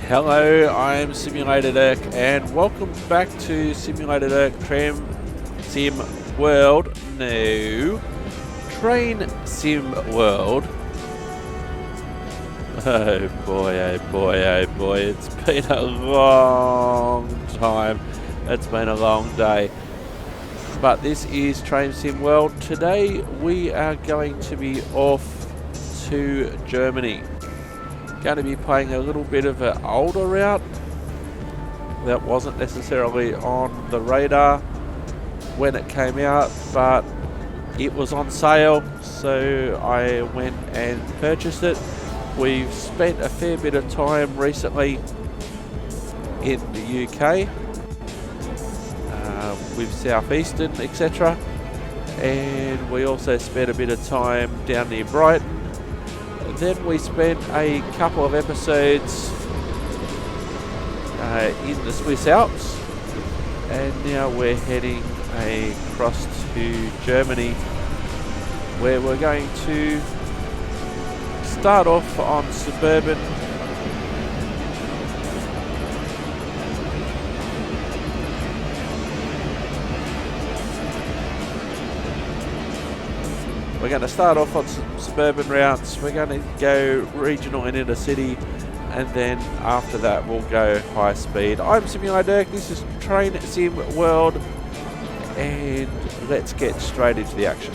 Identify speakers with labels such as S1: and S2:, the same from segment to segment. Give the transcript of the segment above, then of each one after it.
S1: Hello, I'm Simulator Dirk, and welcome back to Simulator Dirk Tram Sim World. No, Train Sim World. Oh boy, oh boy, oh boy, it's been a long time. It's been a long day. But this is Train Sim World. Today we are going to be off to Germany. Going to be playing a little bit of an older route that wasn't necessarily on the radar when it came out, but it was on sale, so I went and purchased it. We've spent a fair bit of time recently in the UK with Southeastern, etc., and we also spent a bit of time down near Brighton. Then we spent a couple of episodes in the Swiss Alps, and now we're heading across to Germany, where we're going to start off on suburban. We're going to start off on some suburban routes. We're going to go regional and inner city, and then after that we'll go high speed. I'm Simulator Dirk, this is Train Sim World, and let's get straight into the action.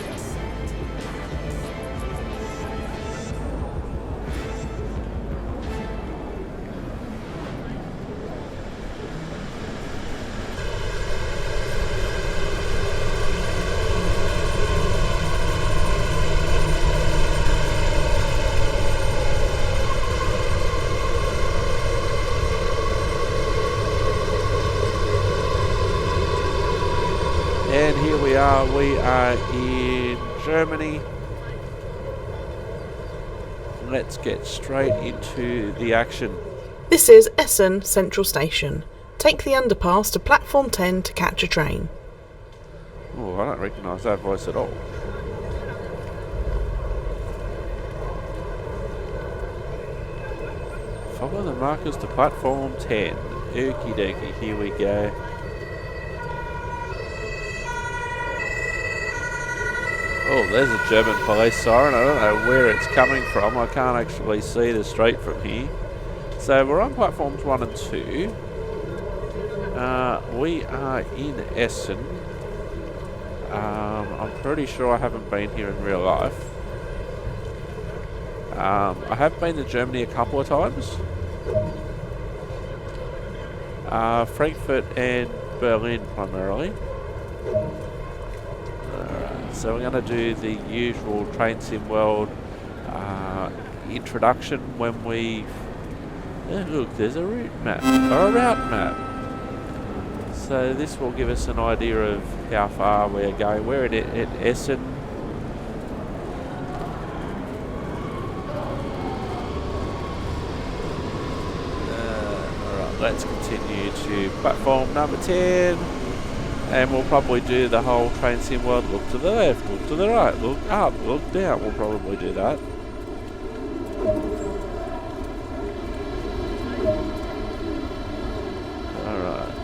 S1: And here we are in Germany. Let's get straight into the action.
S2: This is Essen Central Station. Take the underpass to platform 10 to catch a train.
S1: Oh, I don't recognise that voice at all. Follow the markers to platform 10. Okie dokie, here we go. Oh, there's a German police siren. I don't know where it's coming from. I can't actually see the street from here. So we're on platforms 1 and 2. We are in Essen. I'm pretty sure I haven't been here in real life. I have been to Germany a couple of times. Frankfurt and Berlin primarily. So we're going to do the usual Train Sim World introduction when we... look, there's a route map, or a route map. So this will give us an idea of how far we're going. We're at Essen. Alright, let's continue to platform number 10. And we'll probably do the whole Train Sim World. Look to the left, look to the right, look up, look down. We'll probably do that. Alright.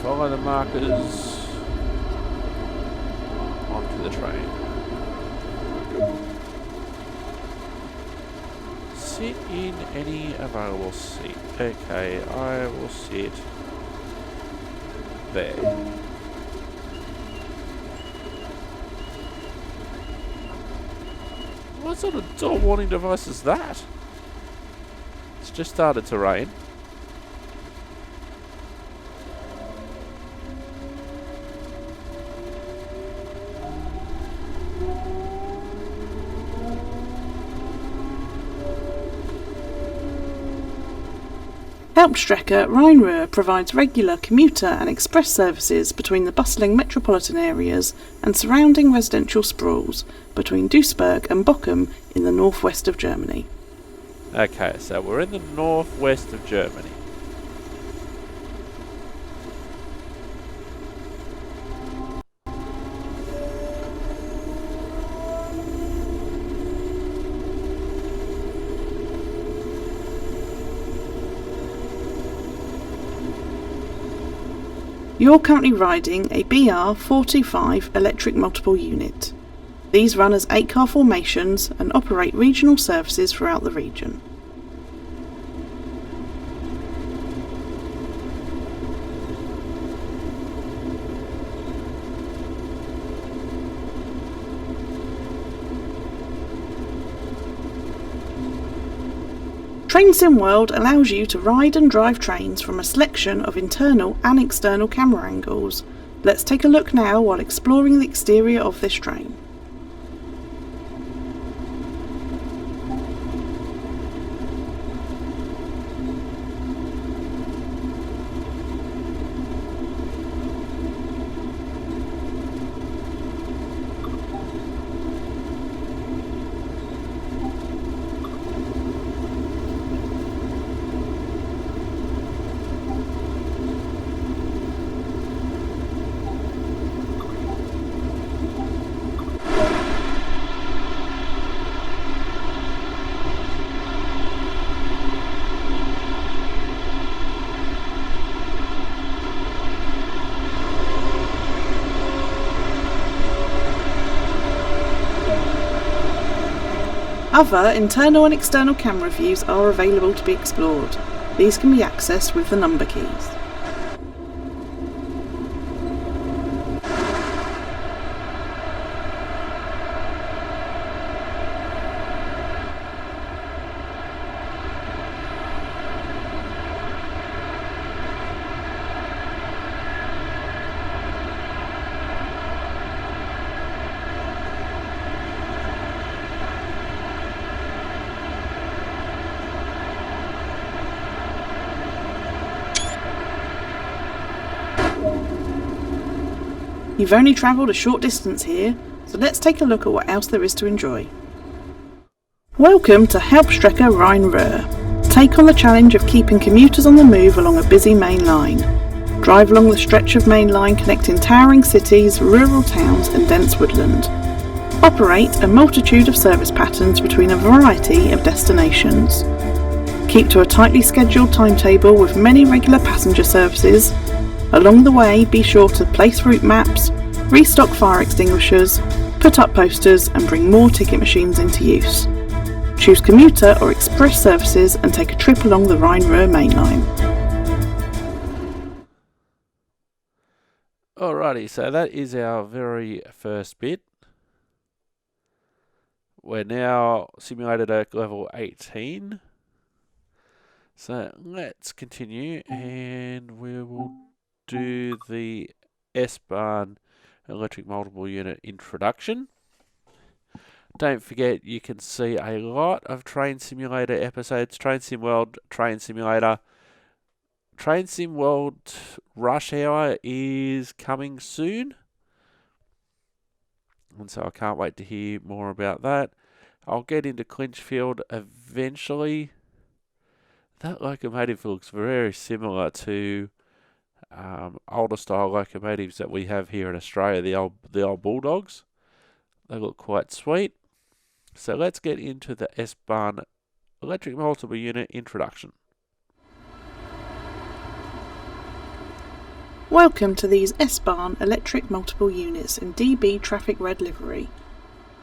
S1: Follow the markers onto the train. Sit in any available seat. Okay, I will sit there. What sort of door warning device is that? It's just started to rain.
S2: Hauptstrecke Rhein-Ruhr provides regular commuter and express services between the bustling metropolitan areas and surrounding residential sprawls between Duisburg and Bochum in the northwest of Germany.
S1: Okay, so we're in the northwest of Germany.
S2: You're currently riding a BR425 electric multiple unit. These run as 8-car formations and operate regional services throughout the region. TrainSim World allows you to ride and drive trains from a selection of internal and external camera angles. Let's take a look now while exploring the exterior of this train. Other internal and external camera views are available to be explored. These can be accessed with the number keys. You've only travelled a short distance here, so let's take a look at what else there is to enjoy. Welcome to Hauptstrecke Rhein-Ruhr. Take on the challenge of keeping commuters on the move along a busy main line. Drive along the stretch of main line connecting towering cities, rural towns and dense woodland. Operate a multitude of service patterns between a variety of destinations. Keep to a tightly scheduled timetable with many regular passenger services. Along the way, be sure to place route maps, restock fire extinguishers, put up posters and bring more ticket machines into use. Choose commuter or express services and take a trip along the Rhein-Ruhr main line.
S1: Alrighty, so that is our very first bit. We're now simulated at level 18. So let's continue and we will do the S-Bahn electric multiple unit introduction. Don't forget you can see a lot of Train Simulator episodes. Train Sim World, Train Simulator. Train Sim World Rush Hour is coming soon. And so I can't wait to hear more about that. I'll get into Clinchfield eventually. That locomotive looks very similar to older style locomotives that we have here in Australia, the old Bulldogs. They look quite sweet. So let's get into the S-Bahn electric multiple unit introduction.
S2: Welcome to these S-Bahn electric multiple units in DB Traffic Red livery.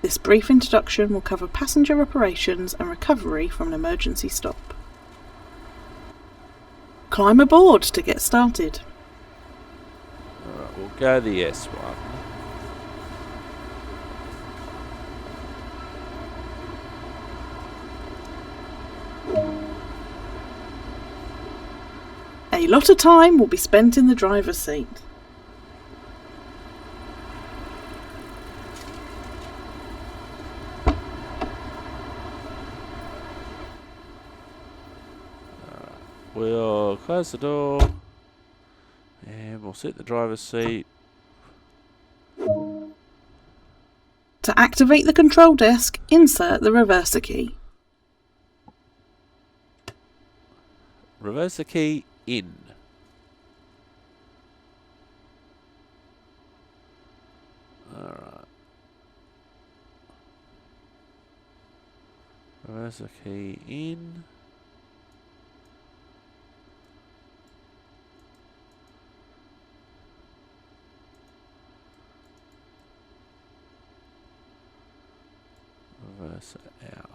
S2: This brief introduction will cover passenger operations and recovery from an emergency stop. Climb aboard to get started.
S1: Alright, we'll go the S1.
S2: A lot of time will be spent in the driver's seat.
S1: We'll door, close the door. And we'll sit the driver's seat.
S2: To activate the control desk, insert the reverser key.
S1: Reverser key in. Alright. Reverser key in. Reverser out.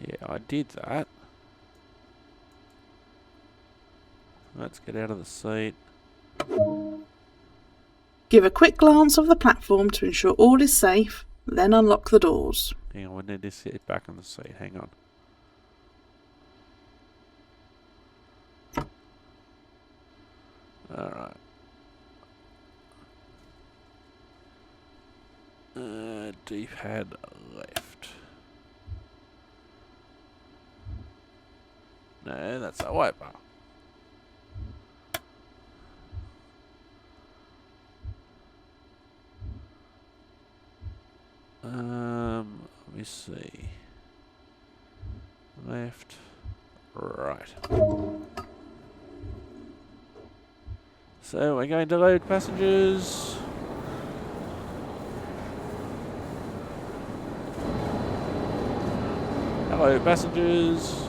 S1: Yeah, I did that. Let's get out of the seat.
S2: Give a quick glance of the platform to ensure all is safe, then unlock the doors.
S1: Hang on, we need to sit back on the seat. Hang on. Alright. D-pad left. No, that's a wiper. Let me see. Left, right. So we're going to load passengers. Hello, passengers.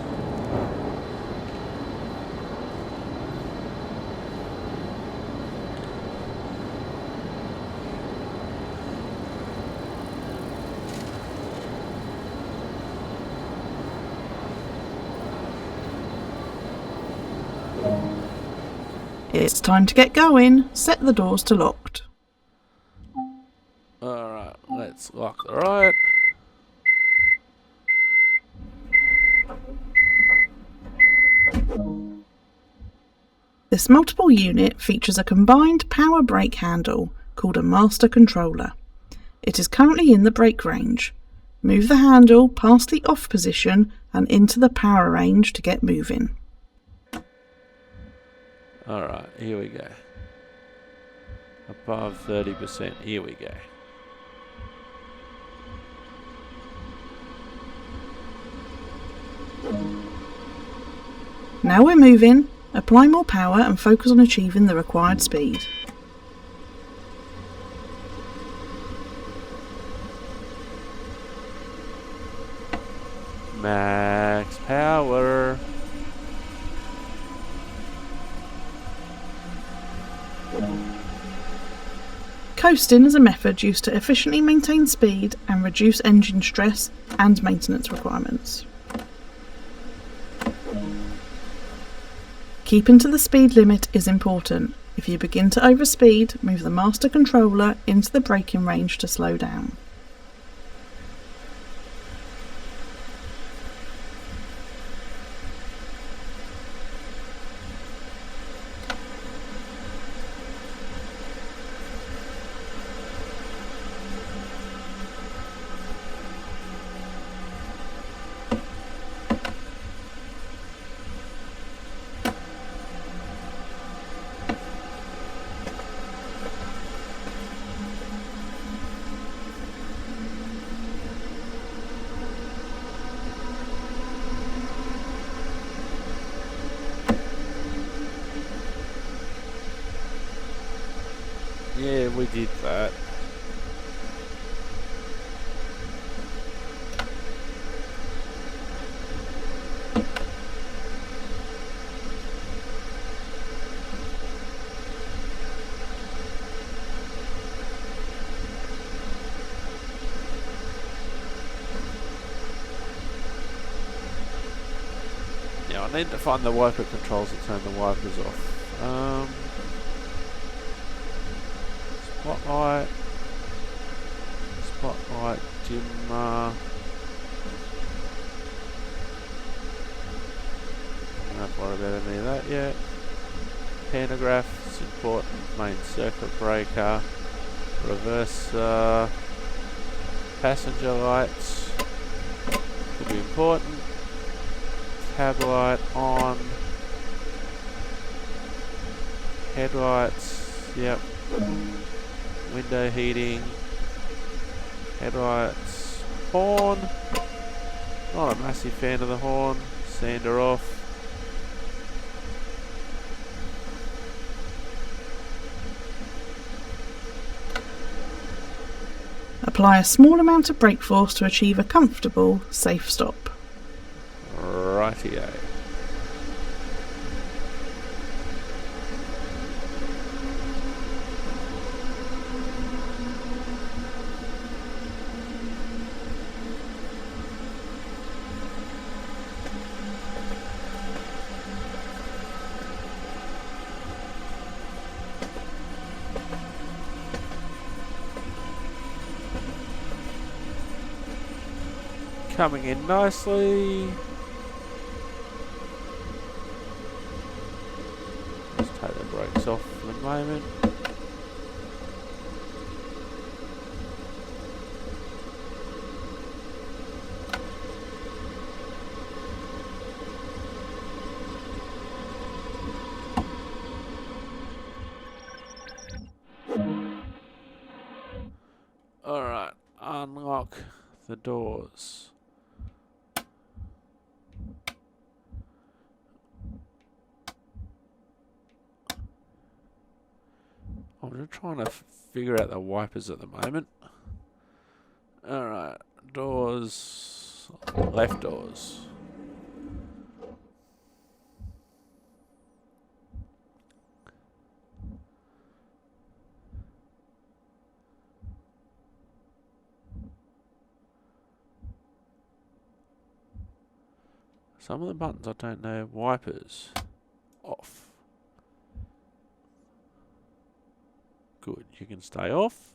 S2: It's time to get going. Set the doors to locked.
S1: Alright, let's lock the right.
S2: This multiple unit features a combined power brake handle called a master controller. It is currently in the brake range. Move the handle past the off position and into the power range to get moving.
S1: Alright, here we go. Above 30%, here we go.
S2: Now we're moving. Apply more power and focus on achieving the required speed.
S1: Max power.
S2: Coasting is a method used to efficiently maintain speed and reduce engine stress and maintenance requirements. Keeping to the speed limit is important. If you begin to overspeed, move the master controller into the braking range to slow down.
S1: Yeah, we did that. Now I need to find the wiper controls to turn the wipers off. spotlight. Spotlight dimmer. I'm not worried about any of that yet. Pantograph is important. Main circuit breaker. Reverser. Passenger lights could be important. Cab light on. Headlights, yep. Window heating. Headlights. Horn. Not a massive fan of the horn. Sander off.
S2: Apply a small amount of brake force to achieve a comfortable, safe stop.
S1: Rightio. Coming in nicely. Let's take the brakes off for the moment. Alright, unlock the doors. I'm just trying to figure out the wipers at the moment. Alright, doors, left doors. Some of the buttons I don't know. Wipers, off. Good, you can stay off.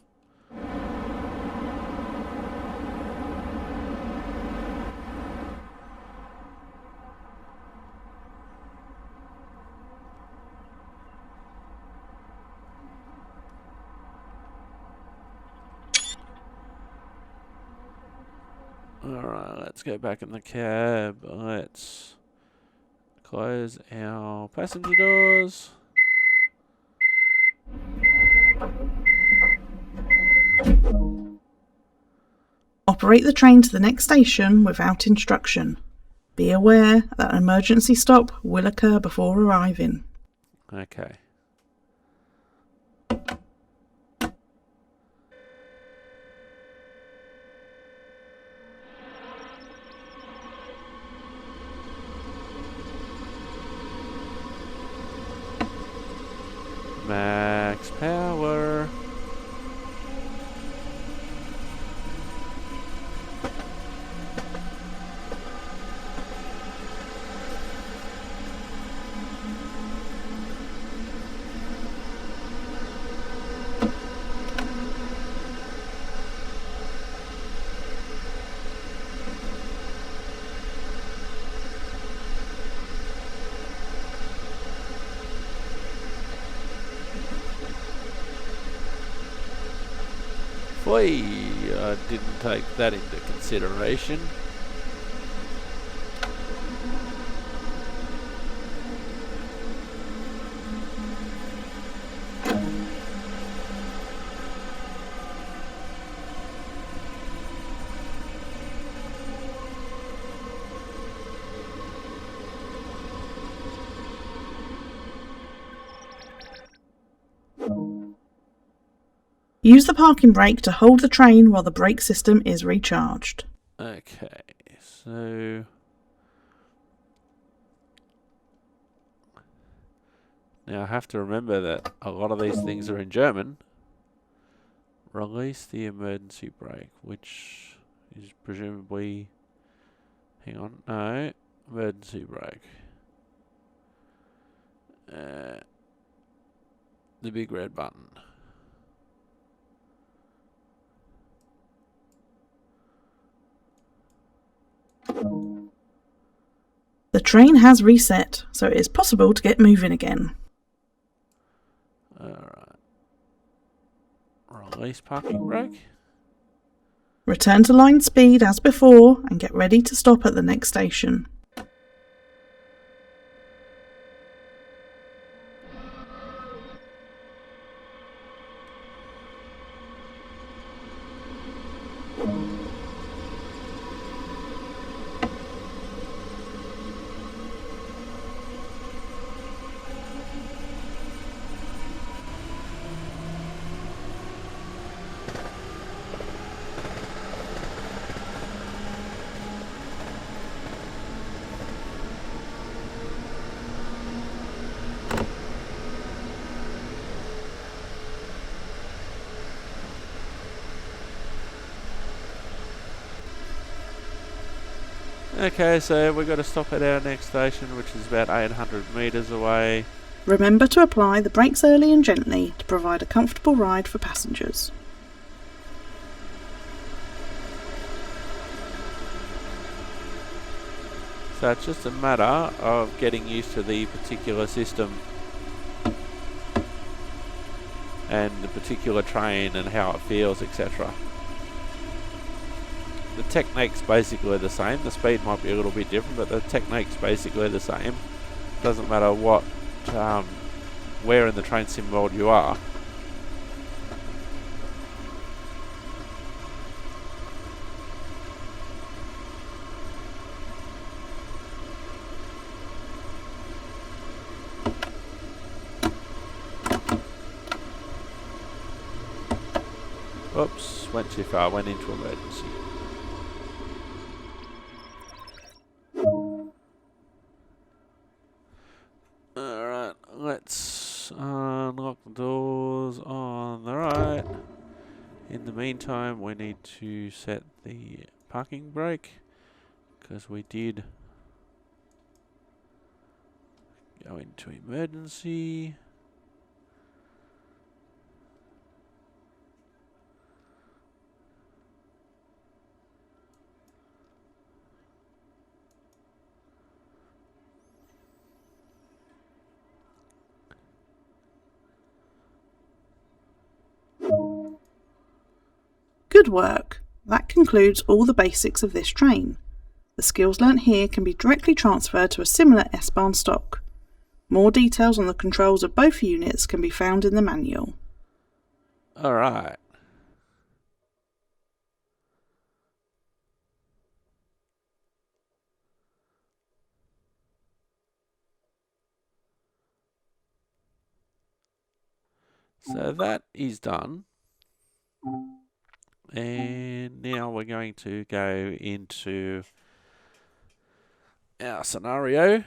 S1: Alright, let's go back in the cab. Let's close our passenger doors.
S2: Operate the train to the next station without instruction. Be aware that an emergency stop will occur before arriving.
S1: Okay. Max power. Boy, I didn't take that into consideration.
S2: Use the parking brake to hold the train while the brake system is recharged.
S1: Okay, so now I have to remember that a lot of these things are in German. Release the emergency brake, which is presumably, hang on, no, emergency brake. The big red button.
S2: The train has reset, so it is possible to get moving again.
S1: Alright. Release parking brake.
S2: Return to line speed as before and get ready to stop at the next station.
S1: Okay, so we've got to stop at our next station, which is about 800 metres away.
S2: Remember to apply the brakes early and gently to provide a comfortable ride for passengers.
S1: So it's just a matter of getting used to the particular system and the particular train and how it feels, etc. The technique's basically the same. The speed might be a little bit different, but the technique's basically the same. Doesn't matter what, where in the train sim world you are. Oops, went too far, went into emergency. Alright, let's unlock the doors on the right. In the meantime, we need to set the parking brake, because we did go into emergency.
S2: Good work! That concludes all the basics of this train. The skills learnt here can be directly transferred to a similar S-Bahn stock. More details on the controls of both units can be found in the manual.
S1: Alright. So that is done. And now we're going to go into our scenario.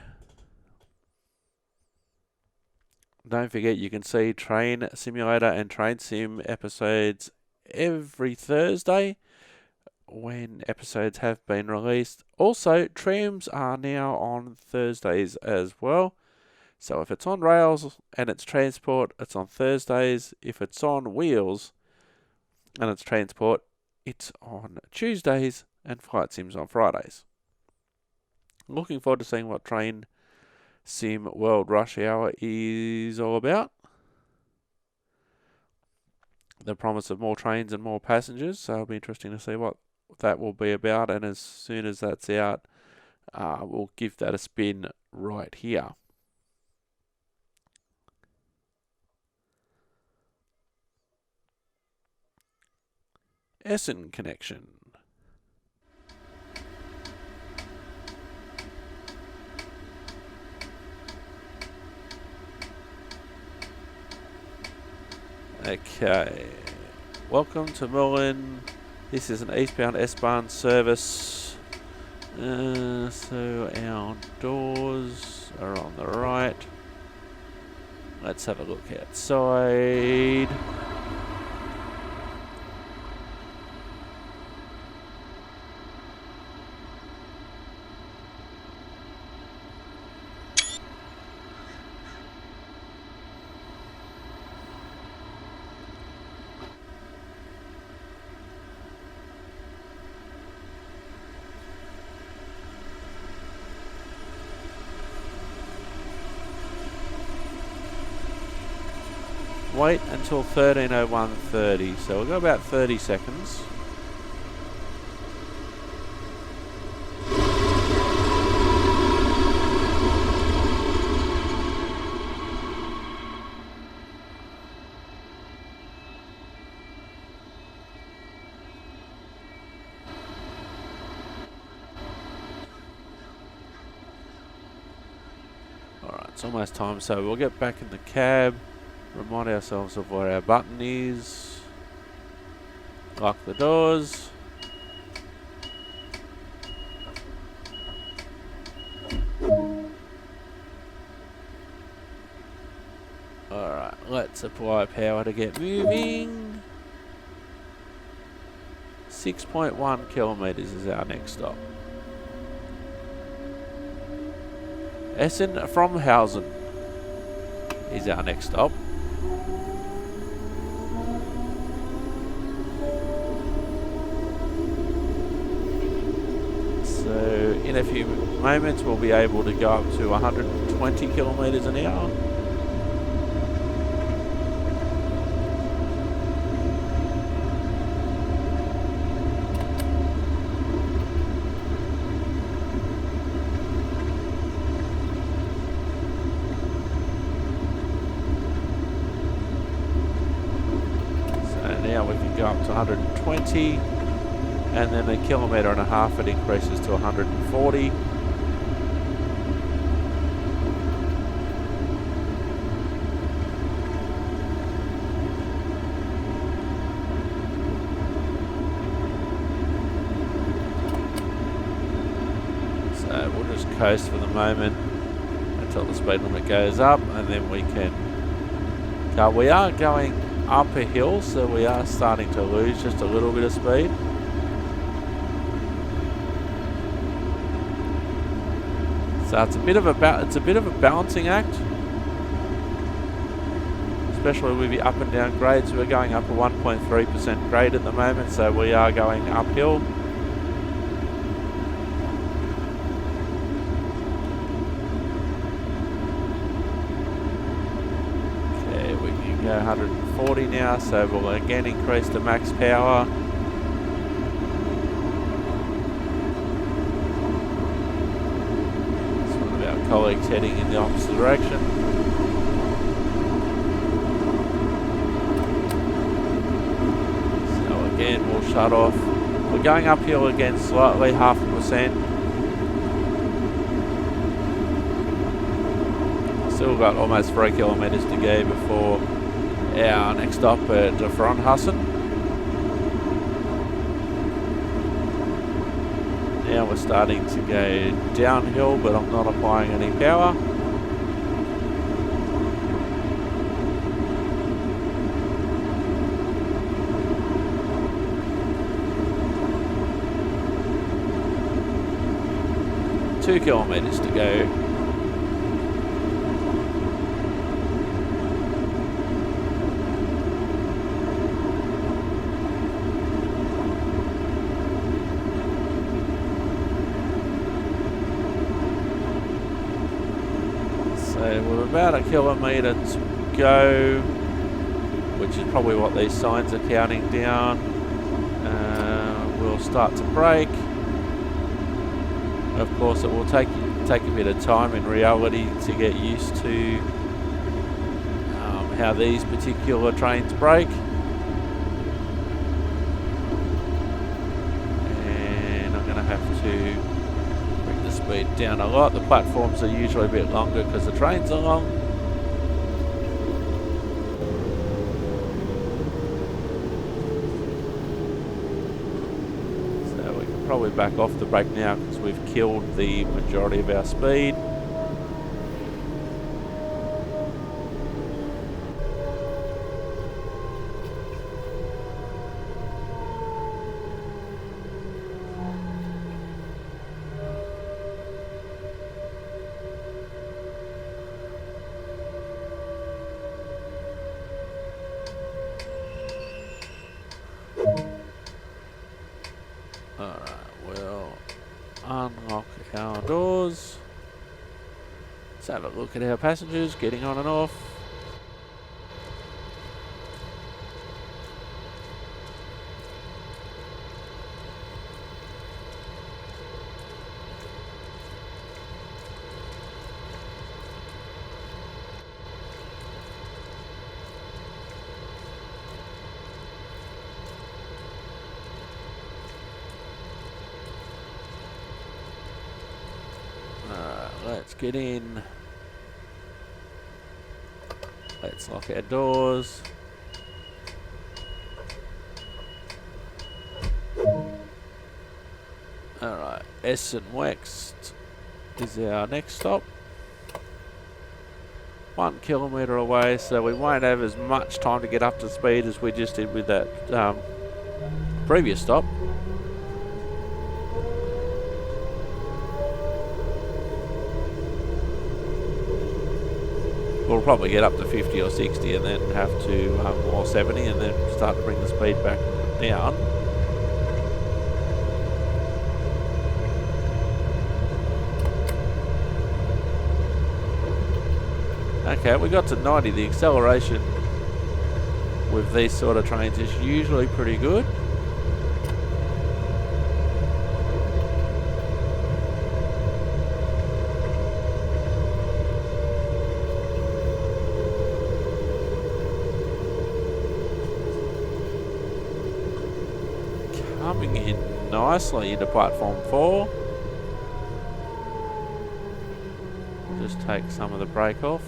S1: Don't forget, you can see Train Simulator and Train Sim episodes every Thursday when episodes have been released. Also, trams are now on Thursdays as well. So if it's on rails and it's transport, it's on Thursdays. If it's on wheels and it's transport, it's on Tuesdays, and Flight Sim's on Fridays. Looking forward to seeing what Train Sim World Rush Hour is all about. The promise of more trains and more passengers, so it'll be interesting to see what that will be about, and as soon as that's out, we'll give that a spin right here. Essen connection. Okay, welcome to Merlin. This is an eastbound S-Bahn service. So our doors are on the right. Let's have a look outside. wait until 13:01:30. So we'll go about 30 seconds. Alright, it's almost time, so we'll get back in the cab, remind ourselves of where our button is, lock the doors. Alright, let's apply power to get moving. 6.1 kilometres is our next stop. Essen from Hausen is our next stop. So in a few moments we'll be able to go up to 120 kilometres an hour. Now we can go up to 120, and then a kilometre and a half it increases to 140. So we'll just coast for the moment until the speed limit goes up, and then we can go. We are going up a hill, so we are starting to lose just a little bit of speed. So it's a bit of a balancing act, especially with the up and down grades. We're going up a 1.3% grade at the moment, so we are going uphill. Okay, we can go 140 now, so we'll again increase the max power. It's one of our colleagues heading in the opposite direction. So again we'll shut off. We're going uphill again slightly, 0.5%. Still got almost 3 kilometres to go before our next stop at Fronhassen. Now we're starting to go downhill, but I'm not applying any power. Two kilometres to go. We're about a kilometre to go, which is probably what these signs are counting down. We'll start to brake. Of course, it will take a bit of time in reality to get used to how these particular trains brake. And I'm going to have to speed down a lot. The platforms are usually a bit longer because the trains are long. So we can probably back off the brake now because we've killed the majority of our speed. Alright, we'll unlock our doors. Let's have a look at our passengers getting on and off. let's get in. Let's lock our doors. Alright, Essen West is our next stop. 1 kilometre away, so we won't have as much time to get up to speed as we just did with that previous stop. We'll probably get up to 50 or 60 and then have to, or 70, and then start to bring the speed back down. Okay, we got to 90. The acceleration with these sort of trains is usually pretty good. Coming in nicely into platform 4. Just take some of the brake off.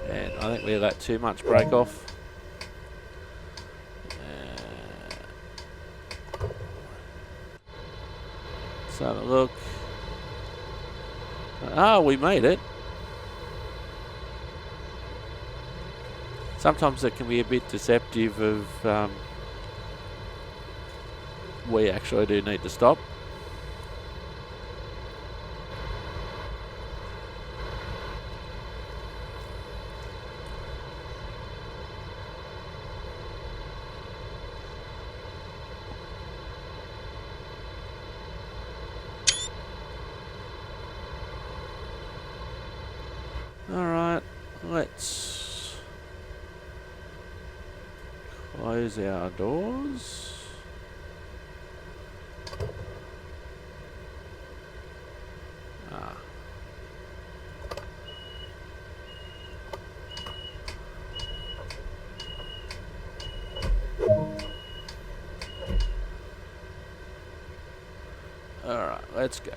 S1: And I think we let too much brake off. Let's have a look. Ah, we made it. Sometimes it can be a bit deceptive of we actually do need to stop. Alright, let's close our doors. Alright, let's go.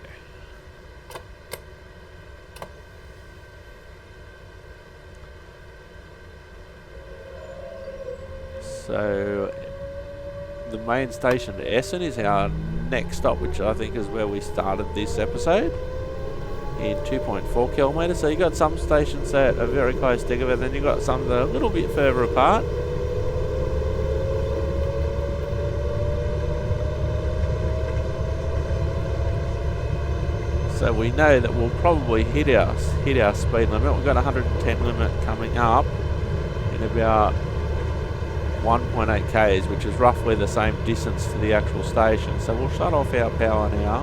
S1: So the main station to Essen is our next stop, which I think is where we started this episode, in 2.4 kilometres. So you got some stations that are very close together, then you got some that are a little bit further apart. So we know that we'll probably hit our speed limit. We've got a 110 limit coming up in about 1.8 k's, which is roughly the same distance to the actual station. So we'll shut off our power now.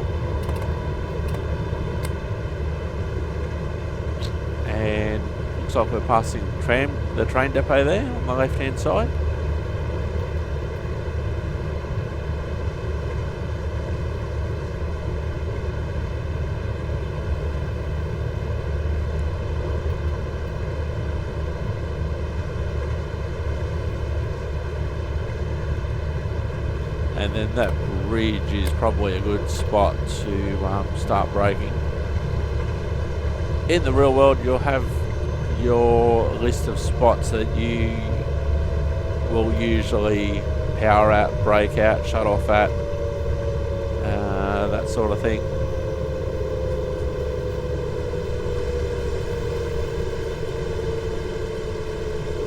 S1: And looks like we're passing the train depot there on the left hand side. And then that bridge is probably a good spot to start braking. In the real world, you'll have your list of spots that you will usually power at, brake out, shut off at, that sort of thing.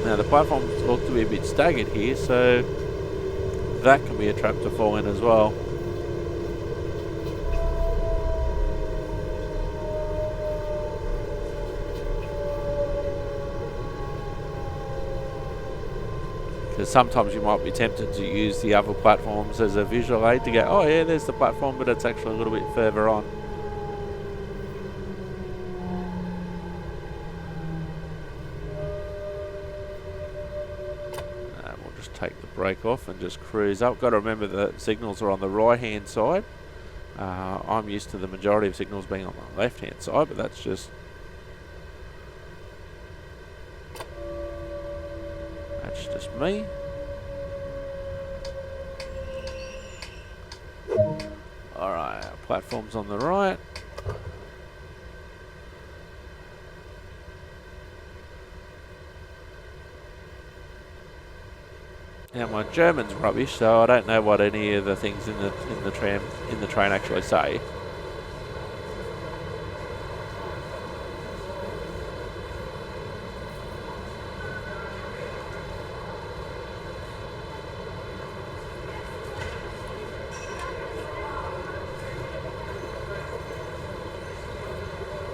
S1: Now the platforms look to be a bit staggered here, so that can be a trap to fall in as well. Because sometimes you might be tempted to use the other platforms as a visual aid to go, oh yeah, there's the platform, but it's actually a little bit further on. Take the brake off and just cruise up. Got to remember that signals are on the right hand side. I'm used to the majority of signals being on the left hand side, but that's just me. Alright, our platform's on the right. Now my German's rubbish, so I don't know what any of the things in the train actually say.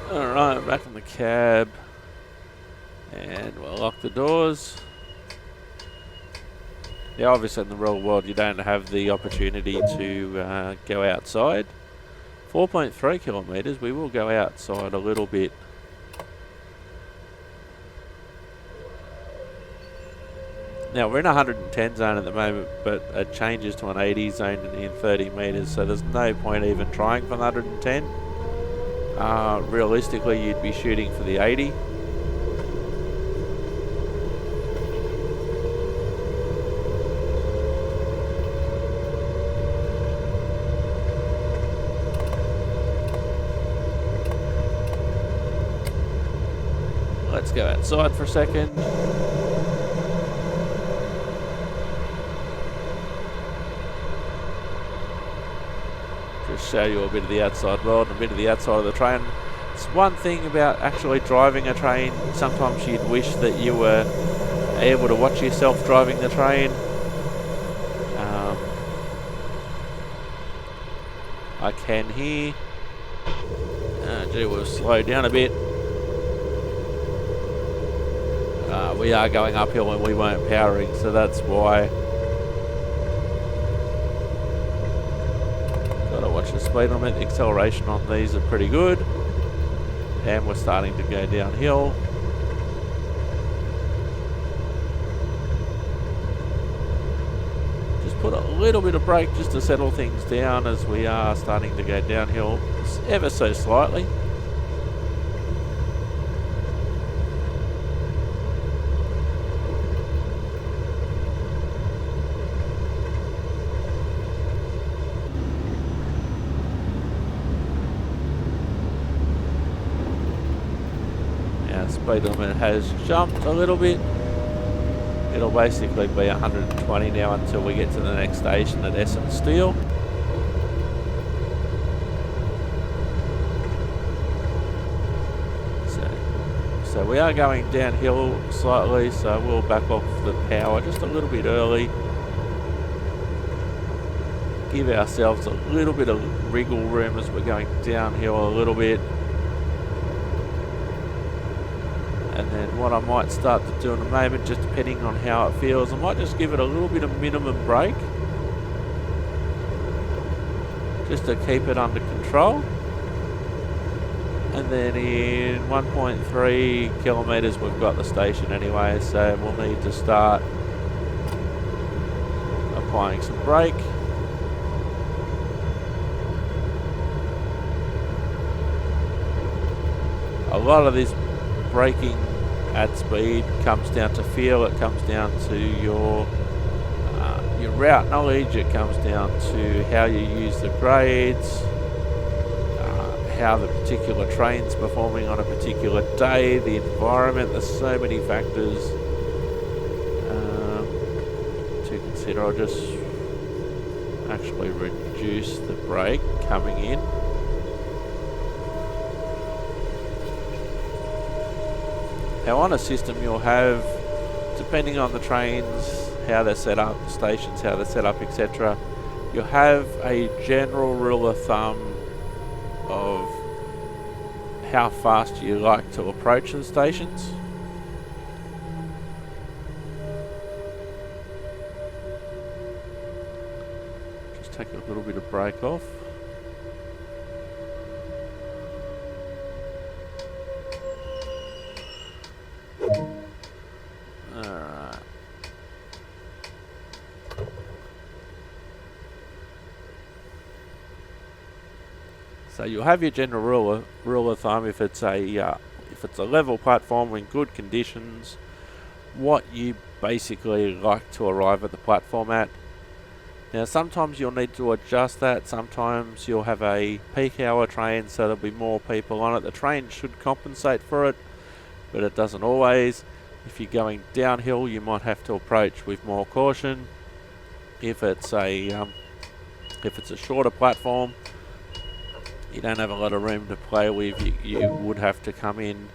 S1: Alright, back in the cab. And we'll lock the doors. Yeah, obviously in the real world you don't have the opportunity to go outside. 4.3 kilometres, we will go outside a little bit. Now we're in a 110 zone at the moment, but it changes to an 80 zone in 30 metres, so there's no point even trying for the 110. Realistically you'd be shooting for the 80. Let's go outside for a second. Just show you a bit of the outside world and a bit of the outside of the train. It's one thing about actually driving a train. Sometimes you'd wish that you were able to watch yourself driving the train. I can hear. Gee, we'll slow down a bit. We are going uphill and we weren't powering, so that's why. Gotta watch the speed limit. The acceleration on these are pretty good. And we're starting to go downhill. Just put a little bit of brake just to settle things down as we are starting to go downhill ever so slightly. Speed limit has jumped a little bit. It'll basically be 120 now until we get to the next station at Essence Steel. So we are going downhill slightly, so we'll back off the power just a little bit early. Give ourselves a little bit of wriggle room as we're going downhill a little bit. And then what I might start to do in a moment, just depending on how it feels, I might just give it a little bit of minimum brake, just to keep it under control. And then in 1.3 kilometres we've got the station anyway, so we'll need to start applying some brake. A lot of this braking at speed comes down to feel, it comes down to your route knowledge, it comes down to how you use the grades, how the particular train's performing on a particular day, the environment. There's so many factors to consider. I'll just actually reduce the brake coming in. Now on a system you'll have, depending on the trains, how they're set up, stations, how they're set up, etc., you'll have a general rule of thumb of how fast you like to approach the stations. Just take a little bit of brake off. Alright. So you'll have your general rule of thumb if it's a level platform in good conditions. what you basically like to arrive at the platform at. Now sometimes you'll need to adjust that, sometimes you'll have a peak hour train so there'll be more people on it. The train should compensate for it, but it doesn't always. If you're going downhill you might have to approach with more caution. If it's a shorter platform, you don't have a lot of room to play with, you would have to come in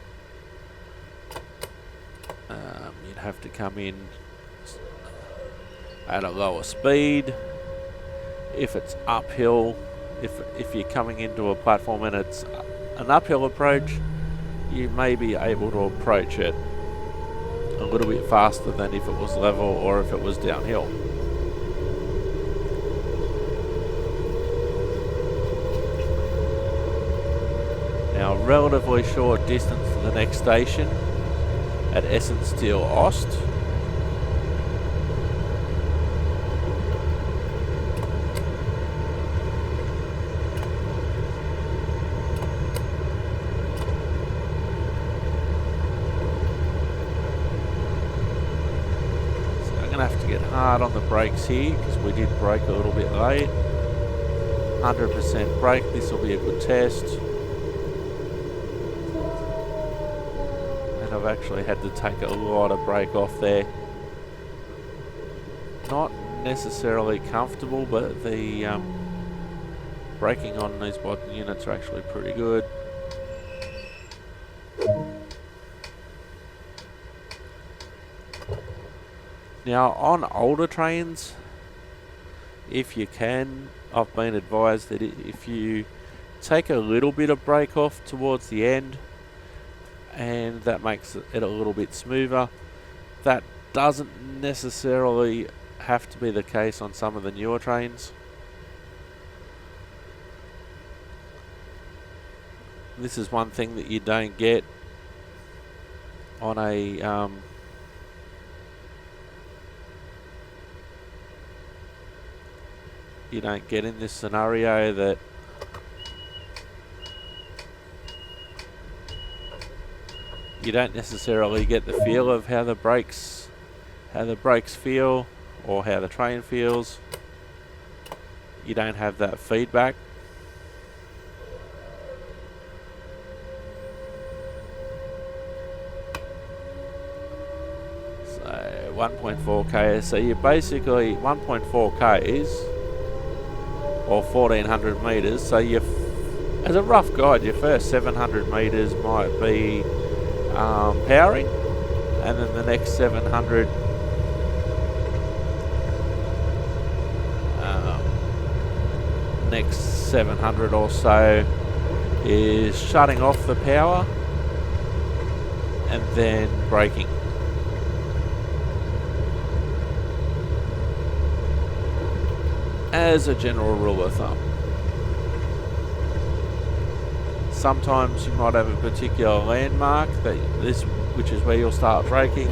S1: at a lower speed. If it's uphill, if you're coming into a platform and it's an uphill approach, you may be able to approach it a little bit faster than if it was level or if it was downhill. Now, relatively short distance to the next station at Essenstiel Ost. Have to get hard on the brakes here because we did brake a little bit late. 100% brake, this will be a good test. And I've actually had to take a lot of brake off there. Not necessarily comfortable, but the braking on these modern units are actually pretty good. Now on older trains, if you can, I've been advised that if you take a little bit of brake off towards the end, and that makes it a little bit smoother. That doesn't necessarily have to be the case on some of the newer trains. This is one thing that you don't get on a you don't get in this scenario, that you don't necessarily get the feel of how the brakes feel or how the train feels. You don't have that feedback. So 1.4k, so you basically 1.4k is, or 1400 meters, so you, as a rough guide, your first 700 meters might be powering, and then the next 700 or so is shutting off the power and then braking. As a general rule of thumb. Sometimes you might have a particular landmark which is where you'll start braking.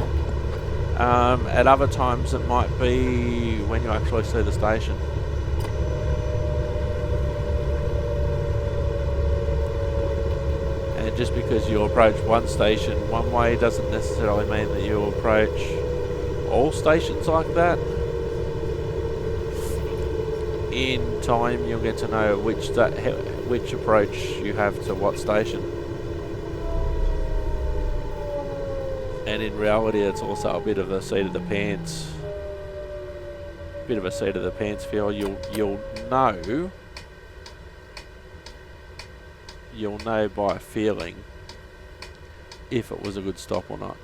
S1: At other times it might be when you actually see the station. And just because you approach one station one way doesn't necessarily mean that you approach all stations like that. In time you'll get to know which approach you have to what station. And in reality it's also a bit of a seat of the pants. Feel. You'll know by feeling if it was a good stop or not.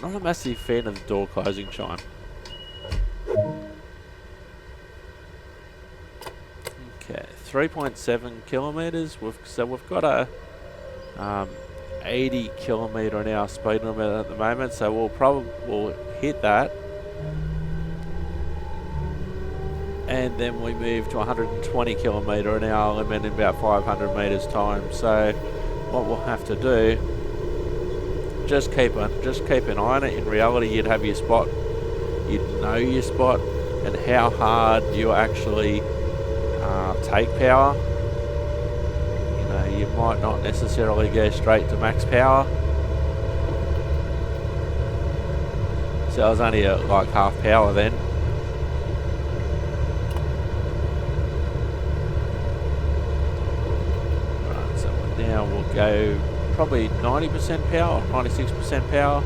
S1: Not a massive fan of the door closing chime. Okay, 3.7 kilometres. We've got a 80 kilometre an hour speed limit at the moment, so we'll hit that. And then we move to 120 kilometre an hour limit in about 500 metres time. So what we'll have to do, just keep an eye on it. In reality, you'd have your spot, you'd know your spot and how hard you actually take power. You know, you might not necessarily go straight to max power. So I was only at like half power then. Right, so now we'll go probably 90% power, 96% power.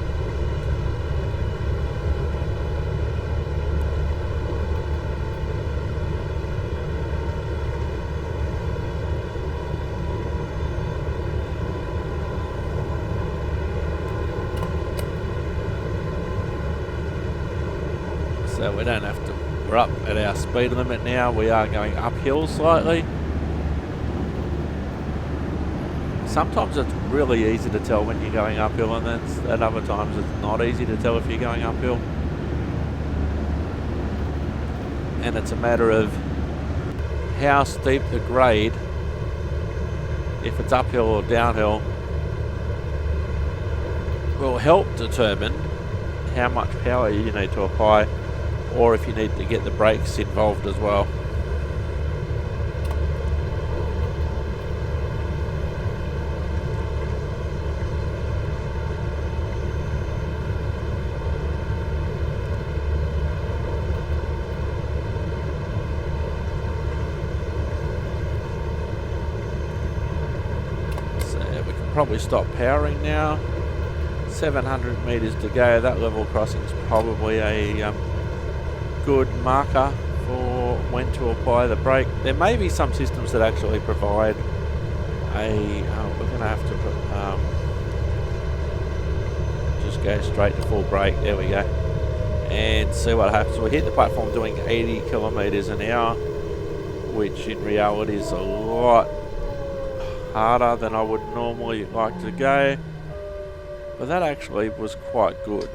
S1: So we don't have to, we're up at our speed limit now. We are going uphill slightly. Sometimes it's really easy to tell when you're going uphill, and at other times it's not easy to tell if you're going uphill. And it's a matter of how steep the grade, if it's uphill or downhill, will help determine how much power you need to apply, or if you need to get the brakes involved as well. So we can probably stop powering now. 700 metres to go. That level crossing is probably a good marker for when to apply the brake. There may be some systems that actually provide a we're going to have to just go straight to full brake. There we go, and see what happens. We hit the platform doing 80 kilometres an hour, which in reality is a lot harder than I would normally like to go, but that actually was quite good.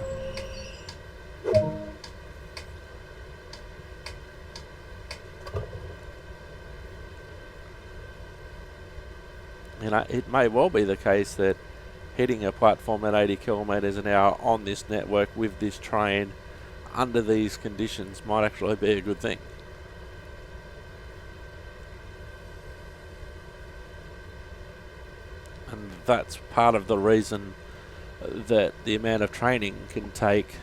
S1: You know, it may well be the case that hitting a platform at 80 kilometres an hour on this network with this train under these conditions might actually be a good thing. And that's part of the reason that the amount of training can take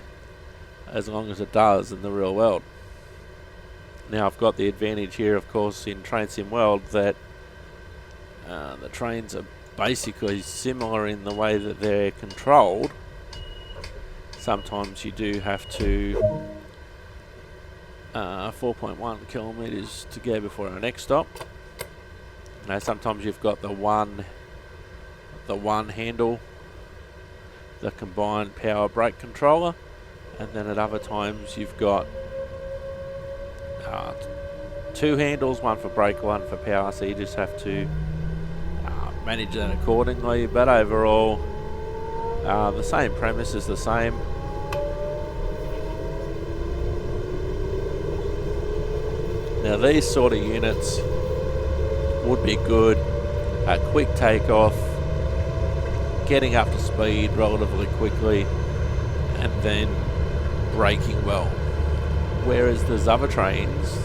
S1: as long as it does in the real world. Now I've got the advantage here, of course, in Train Sim World that the trains are basically similar in the way that they're controlled. Sometimes you do have to 4.1 kilometres to go before our next stop. Now sometimes you've got the one handle, the combined power brake controller, and then at other times you've got two handles, one for brake, one for power, so you just have to manage that accordingly. But overall, the same premise is the same. Now these sort of units would be good at quick takeoff, getting up to speed relatively quickly, and then braking well. Whereas there's other trains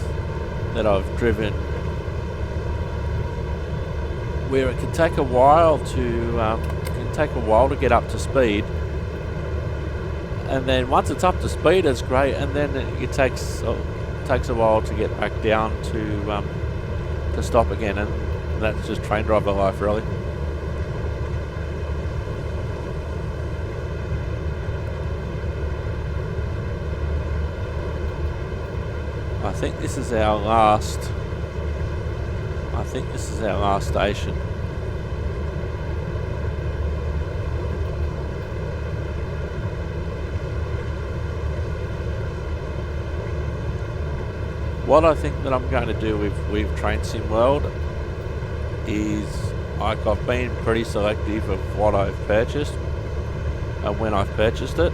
S1: that I've driven where it can take a while to get up to speed, and then once it's up to speed it's great, and then it takes a while to get back down to stop again, and that's just train driver life really. I think this is our last station. What I think that I'm going to do with Train Sim World is, like, I've been pretty selective of what I've purchased and when I've purchased it.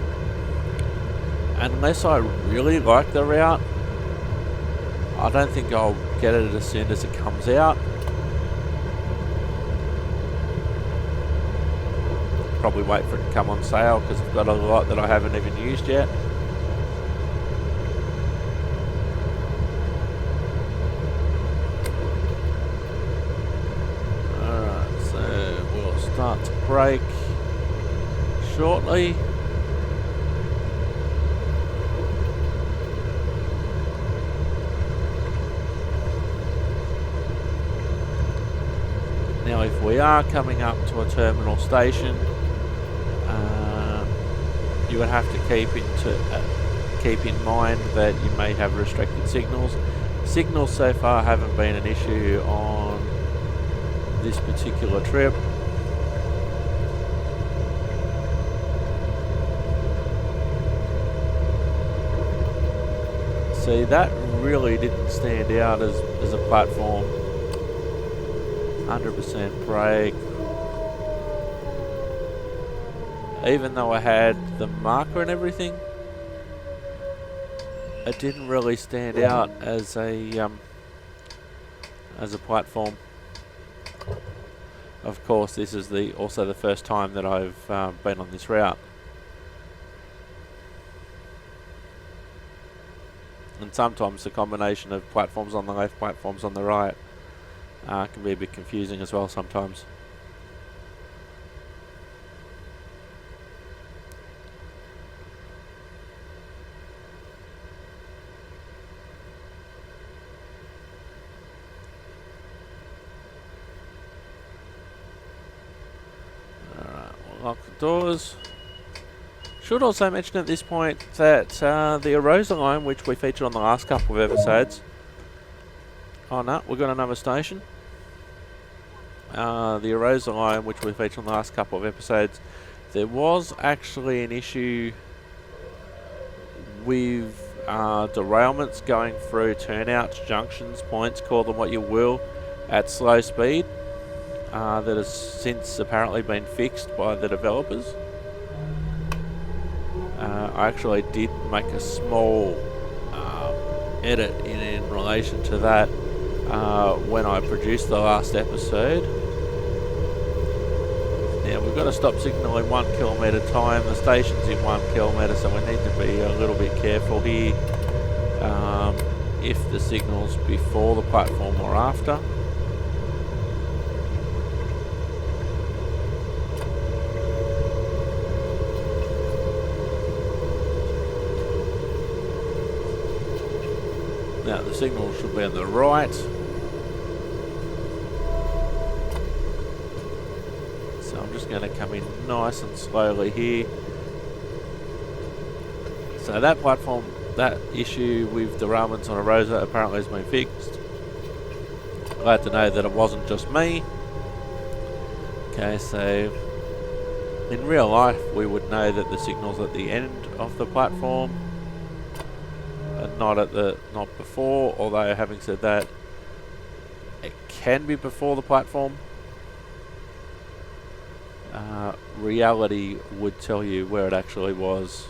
S1: And unless I really like the route, I don't think I'll get it as soon as it comes out. Probably wait for it to come on sale because I've got a lot that I haven't even used yet. Alright, so we'll start to brake shortly. Now if we are coming up to a terminal station, you would have to keep in mind that you may have restricted signals. Signals so far haven't been an issue on this particular trip. See, that really didn't stand out as a platform. 100% brake. Even though I had the marker and everything, it didn't really stand out as a platform. Of course, this is also the first time that I've been on this route, and sometimes the combination of platforms on the left, platforms on the right can be a bit confusing as well sometimes. Lock the doors. Should also mention at this point that the Arosa line, which we featured on the last couple of episodes. Oh no, we've got another station. The Arosa line, which we featured on the last couple of episodes, there was actually an issue with derailments going through turnouts, junctions, points, call them what you will, at slow speed. That has since apparently been fixed by the developers. I actually did make a small edit in relation to that when I produced the last episode. Now we've got to stop signalling 1 kilometre time. The station's in 1 kilometre, so we need to be a little bit careful here. If the signal's before the platform or after. Now the signal should be on the right. So I'm just going to come in nice and slowly here. So that platform, that issue with derailments on Arosa apparently has been fixed. Glad to know that it wasn't just me. Okay, so in real life we would know that the signal's at the end of the platform. Not before, although having said that, it can be before the platform. Reality would tell you where it actually was.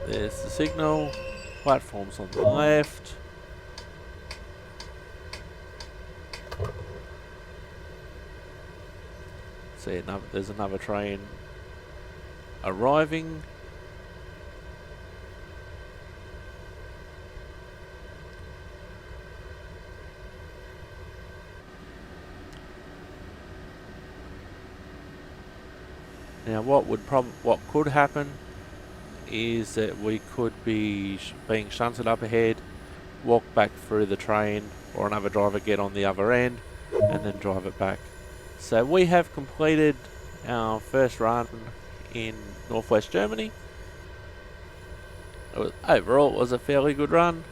S1: There's the signal, platforms on the left. See, there's another train arriving. Now what could happen is that we could be being shunted up ahead, walk back through the train, or another driver get on the other end and then drive it back. So we have completed our first run in northwest Germany. Overall, it was a fairly good run.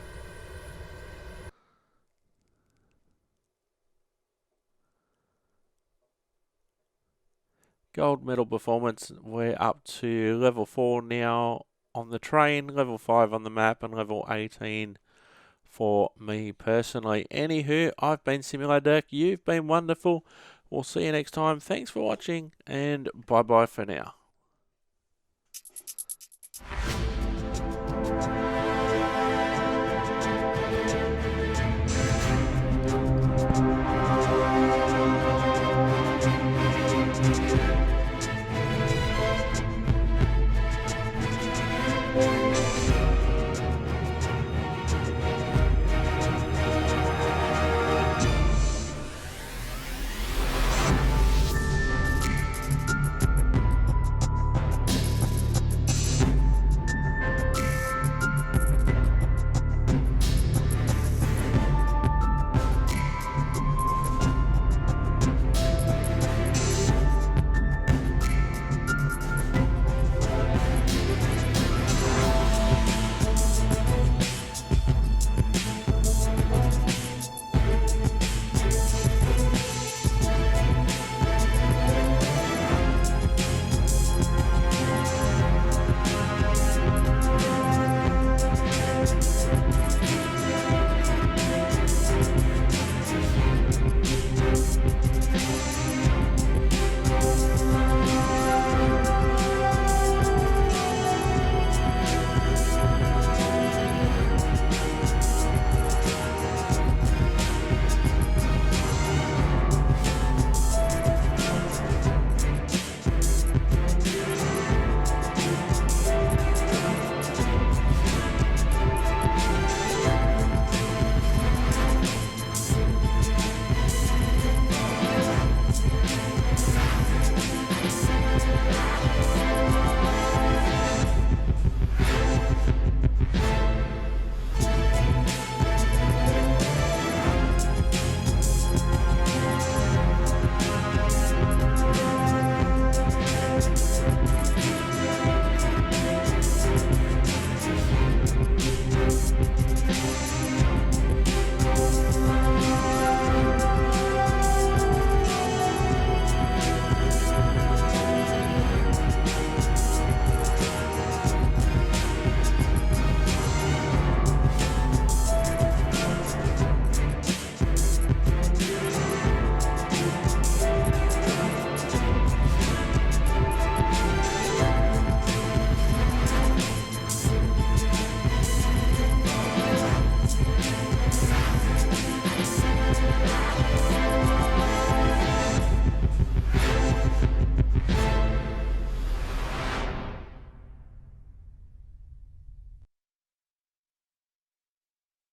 S1: Gold medal performance, we're up to level 4 now on the train, level 5 on the map, and level 18 for me personally. Anywho, I've been Simulator Dirk, you've been wonderful. We'll see you next time. Thanks for watching, and bye bye for now.